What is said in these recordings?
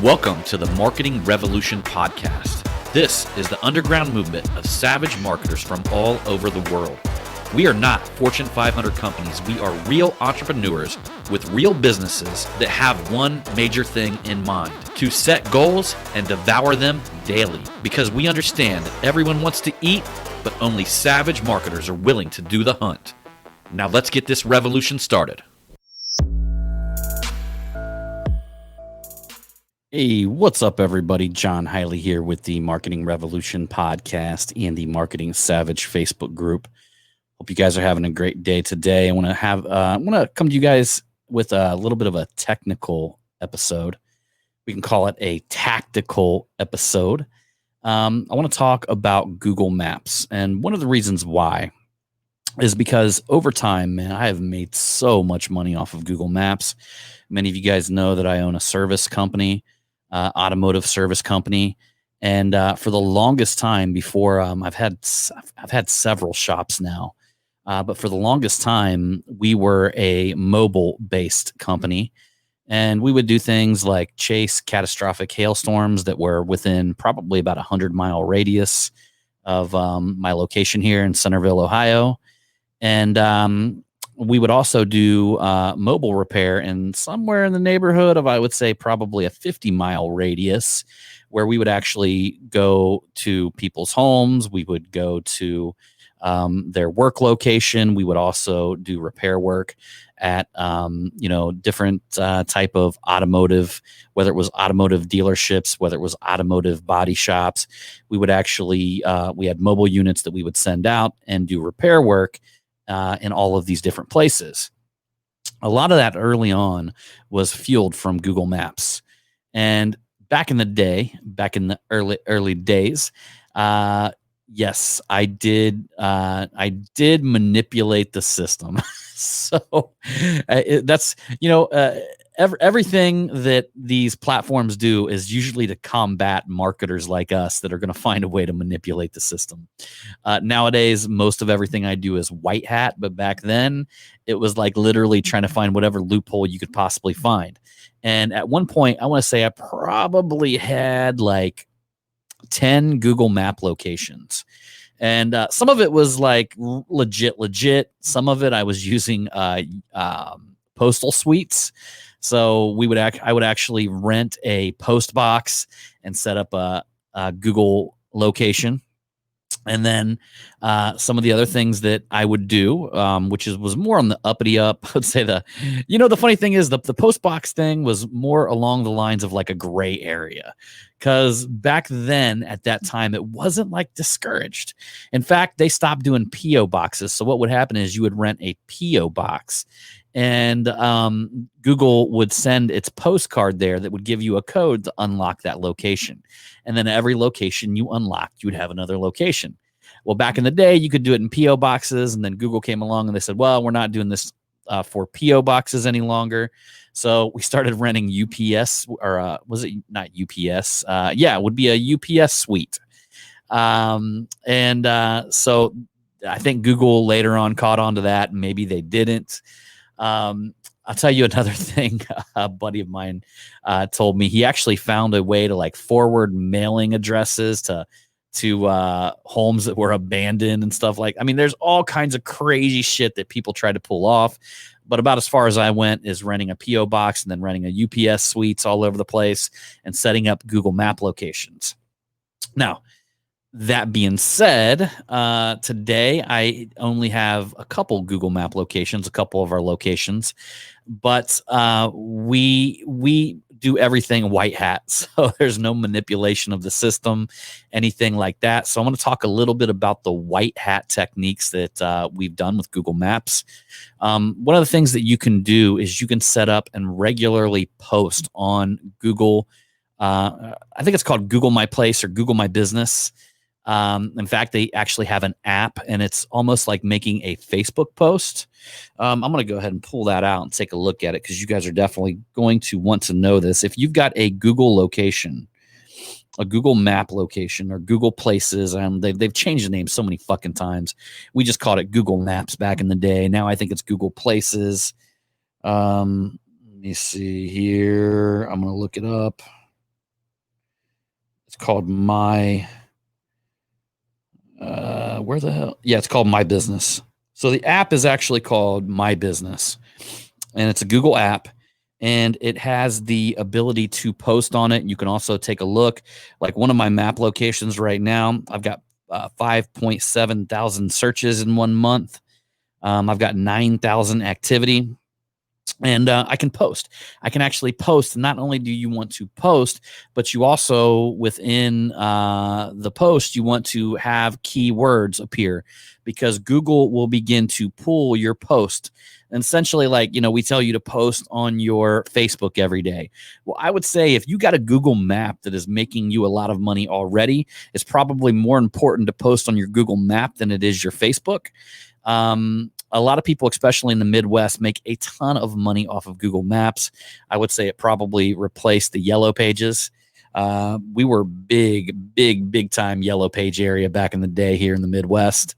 Welcome to the Marketing Revolution podcast. This is the underground movement of savage marketers from all over the world. We are not Fortune 500 companies. We are real entrepreneurs with real businesses that have one major thing in mind: to set goals and devour them daily. Because we understand that everyone wants to eat, but only savage marketers are willing to do the hunt. Now let's get this revolution started. Hey, what's up, everybody? John Hiley here with the Marketing Revolution podcast and the Marketing Savage Facebook group. Hope you guys are having a great day today. I want to come to you guys with a little bit of a technical episode. We can call it a tactical episode. I want to talk about Google Maps, and one of the reasons why is because over time, man, I have made so much money off of Google Maps. Many of you guys know that I own a service company. Automotive service company, and for the longest time before I've had several shops now, but for the longest time we were a mobile based company, and we would do things like chase catastrophic hailstorms that were within probably about 100-mile radius of my location here in Centerville, Ohio, and we would also do mobile repair in somewhere in the neighborhood of, I would say, probably a 50-mile radius, where we would actually go to people's homes. We would go to their work location. We would also do repair work at different type of automotive, whether it was automotive dealerships, whether it was automotive body shops. We would actually we had mobile units that we would send out and do repair work in all of these different places. A lot of that early on was fueled from Google Maps. And back in the early days, yes, I did manipulate the system. So that's, everything that these platforms do is usually to combat marketers like us that are going to find a way to manipulate the system. Nowadays, most of everything I do is white hat, but back then it was like literally trying to find whatever loophole you could possibly find. And at one point, I want to say I probably had like 10 Google Map locations. And some of it was like legit. Some of it I was using postal suites. So I would actually rent a post box and set up a Google location. And then some of the other things that I would do, was more on the uppity up. I would say the funny thing is the post box thing was more along the lines of like a gray area, because back then at that time it wasn't like discouraged. In fact, they stopped doing PO boxes. So what would happen is you would rent a PO box, and Google would send its postcard there that would give you a code to unlock that location. And then every location you unlocked, you would have another location. Well, back in the day, you could do it in PO boxes, and then Google came along and they said, well, we're not doing this for PO boxes any longer. So we started renting UPS, or was it not UPS? It would be a UPS suite. So I think Google later on caught on to that, and maybe they didn't. I'll tell you another thing. A buddy of mine told me he actually found a way to like forward mailing addresses to homes that were abandoned and stuff like. I mean, there's all kinds of crazy shit that people try to pull off. But about as far as I went is renting a PO box and then renting a UPS suites all over the place and setting up Google Map locations. Now, that being said, today I only have a couple Google Map locations, a couple of our locations, but we do everything white hat. So there's no manipulation of the system, anything like that. So I'm going to talk a little bit about the white hat techniques that we've done with Google Maps. One of the things that you can do is you can set up and regularly post on Google. I think it's called Google My Place or Google My Business. In fact, they actually have an app, and it's almost like making a Facebook post. I'm going to go ahead and pull that out and take a look at it, because you guys are definitely going to want to know this. If you've got a Google location, a Google Map location, or Google Places, they've changed the name so many fucking times. We just called it Google Maps back in the day. Now I think it's Google Places. Let me see here. I'm going to look it up. It's called where the hell? Yeah, it's called My Business. So the app is actually called My Business, and it's a Google app, and it has the ability to post on it. You can also take a look. Like one of my map locations right now, I've got 5.7 thousand searches in 1 month. I've got 9,000 activity. And I can post. I can actually post. Not only do you want to post, but you also within the post, you want to have keywords appear, because Google will begin to pull your post. And essentially, like, we tell you to post on your Facebook every day. Well, I would say if you got a Google map that is making you a lot of money already, it's probably more important to post on your Google map than it is your Facebook. A lot of people, especially in the Midwest, make a ton of money off of Google Maps. I would say it probably replaced the Yellow Pages. We were big time Yellow Page area back in the day here in the Midwest,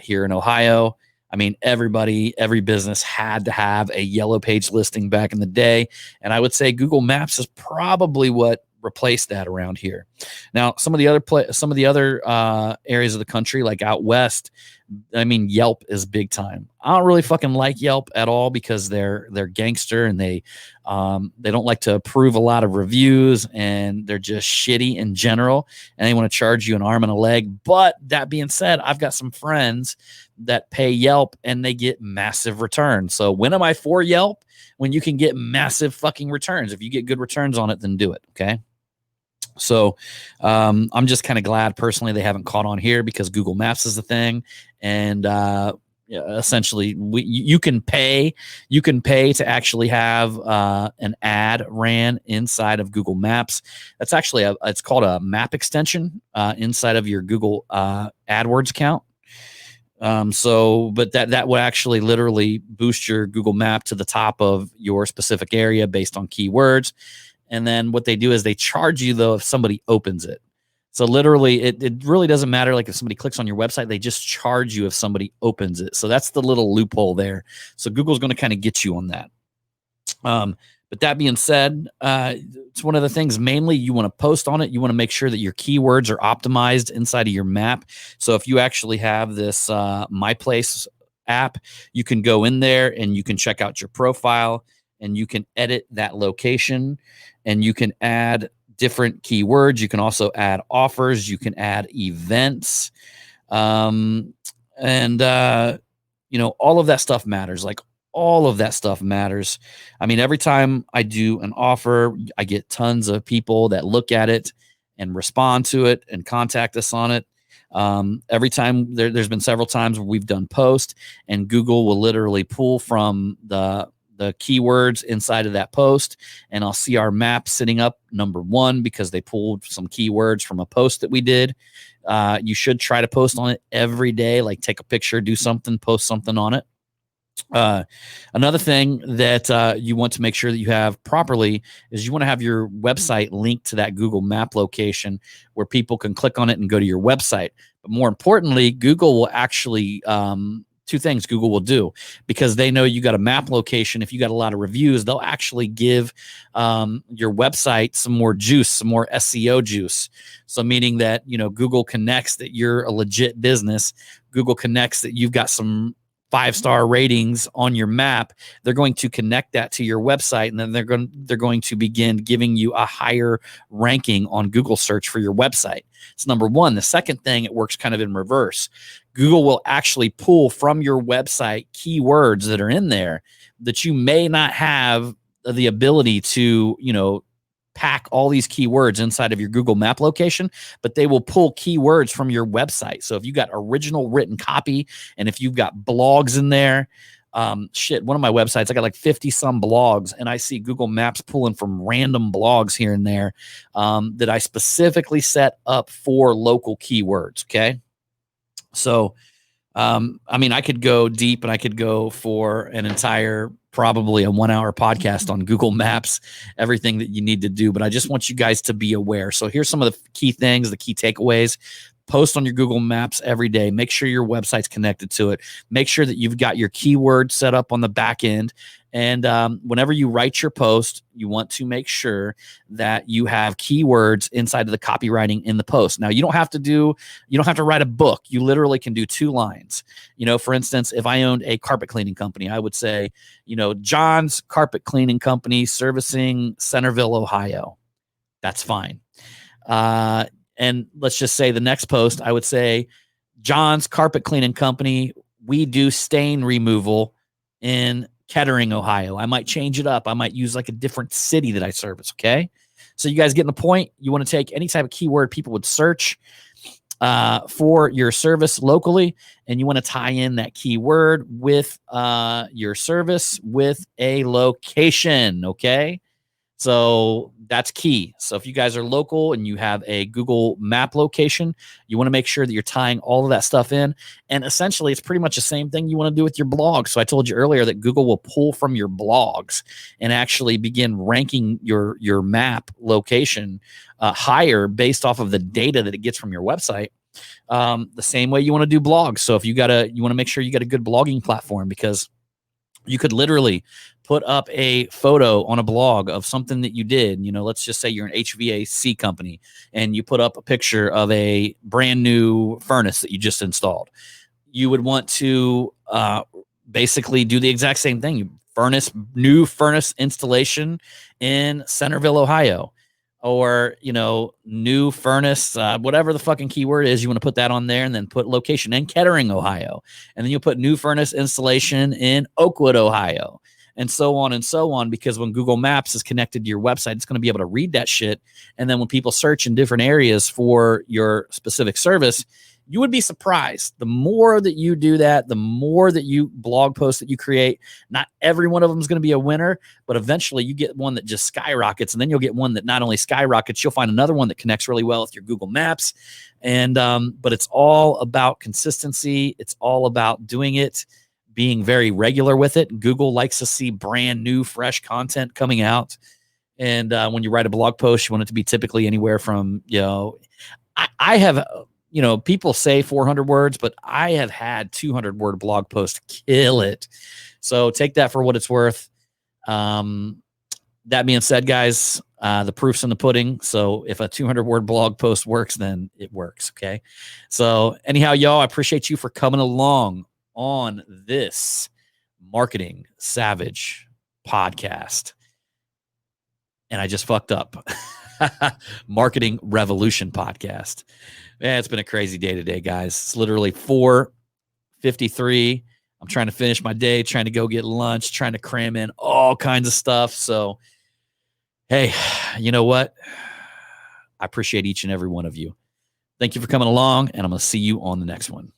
here in Ohio. I mean, every business had to have a Yellow Page listing back in the day. And I would say Google Maps is probably what replaced that around here. Now, some of the other areas of the country, like out west, I mean, Yelp is big time. I don't really fucking like Yelp at all, because they're gangster, and they don't like to approve a lot of reviews, and they're just shitty in general, and they want to charge you an arm and a leg. But that being said, I've got some friends that pay Yelp and they get massive returns. So when am I for Yelp? When you can get massive fucking returns. If you get good returns on it, then do it. Okay. So I'm just kind of glad personally they haven't caught on here, because Google Maps is the thing. And essentially you can pay to actually have an ad ran inside of Google Maps. That's actually it's called a map extension inside of your Google AdWords account. But that will actually literally boost your Google map to the top of your specific area based on keywords. And then what they do is they charge you, though, if somebody opens it. So literally, it really doesn't matter. Like if somebody clicks on your website, they just charge you if somebody opens it. So that's the little loophole there. So Google's going to kind of get you on that. But that being said, it's one of the things mainly you want to post on it. You want to make sure that your keywords are optimized inside of your map. So if you actually have this My Place app, you can go in there and you can check out your profile, and you can edit that location, and you can add different keywords. You can also add offers. You can add events. All of that stuff matters. Like all of that stuff matters. I mean, every time I do an offer, I get tons of people that look at it and respond to it and contact us on it. Every time there's been several times where we've done post, and Google will literally pull from the keywords inside of that post, and I'll see our map sitting up number one because they pulled some keywords from a post that we did. You should try to post on it every day, like take a picture, do something, post something on it. Another thing that you want to make sure that you have properly is you want to have your website linked to that Google map location where people can click on it and go to your website. But more importantly, Google will actually two things Google will do, because they know you got a map location. If you got a lot of reviews, they'll actually give your website some more juice, some more SEO juice. So meaning that, Google connects that you're a legit business. Google connects that you've got some 5-star ratings on your map. They're going to connect that to your website, and then they're going to begin giving you a higher ranking on Google search for your website. It's number one. The second thing, it works kind of in reverse. Google will actually pull from your website keywords that are in there that you may not have the ability to, pack all these keywords inside of your Google map location, but they will pull keywords from your website. So if you got original written copy, and if you've got blogs in there, one of my websites, I got like 50 some blogs, and I see Google Maps pulling from random blogs here and there that I specifically set up for local keywords. Okay. So, I could go deep, and I could go for an entire, probably a 1-hour podcast on Google Maps, everything that you need to do. But I just want you guys to be aware. So here's some of the key things, the key takeaways. Post on your Google Maps every day. Make sure your website's connected to it. Make sure that you've got your keyword set up on the back end. And whenever you write your post, you want to make sure that you have keywords inside of the copywriting in the post. Now, you don't have to write a book. You literally can do 2 lines. For instance, if I owned a carpet cleaning company, I would say, John's Carpet Cleaning Company servicing Centerville, Ohio. That's fine. And let's just say the next post, I would say, John's Carpet Cleaning Company, we do stain removal in Kettering, Ohio. I might change it up. I might use like a different city that I service. Okay. So you guys getting the point? You want to take any type of keyword people would search for your service locally, and you want to tie in that keyword with your service with a location. Okay. So that's key. So if you guys are local and you have a Google map location, you want to make sure that you're tying all of that stuff in. And essentially, it's pretty much the same thing you want to do with your blog. So I told you earlier that Google will pull from your blogs and actually begin ranking your map location higher based off of the data that it gets from your website. The same way you want to do blogs. So if you want to make sure you got a good blogging platform, because you could literally put up a photo on a blog of something that you did. Let's just say you're an HVAC company and you put up a picture of a brand new furnace that you just installed. You would want to basically do the exact same thing. New furnace installation in Centerville, Ohio. Or, new furnace, whatever the fucking keyword is, you want to put that on there, and then put location in Kettering, Ohio. And then you'll put new furnace installation in Oakwood, Ohio, and so on, because when Google Maps is connected to your website, it's going to be able to read that shit. And then when people search in different areas for your specific service, you would be surprised. The more that you do that, the more that you blog posts that you create, not every one of them is going to be a winner, but eventually you get one that just skyrockets, and then you'll get one that not only skyrockets, you'll find another one that connects really well with your Google Maps. And but it's all about consistency. It's all about doing it, being very regular with it. Google likes to see brand new, fresh content coming out. And when you write a blog post, you want it to be typically anywhere from, I have... people say 400 words, but I have had 200-word blog posts kill it. So take that for what it's worth. That being said, guys, the proof's in the pudding. So if a 200-word blog post works, then it works. Okay. So anyhow, y'all, I appreciate you for coming along on this Marketing Savage podcast. And I just fucked up. Marketing Revolution podcast. Man, it's been a crazy day today, guys. It's literally 4:53. I'm trying to finish my day, trying to go get lunch, trying to cram in all kinds of stuff. So, hey, you know what? I appreciate each and every one of you. Thank you for coming along, and I'm going to see you on the next one.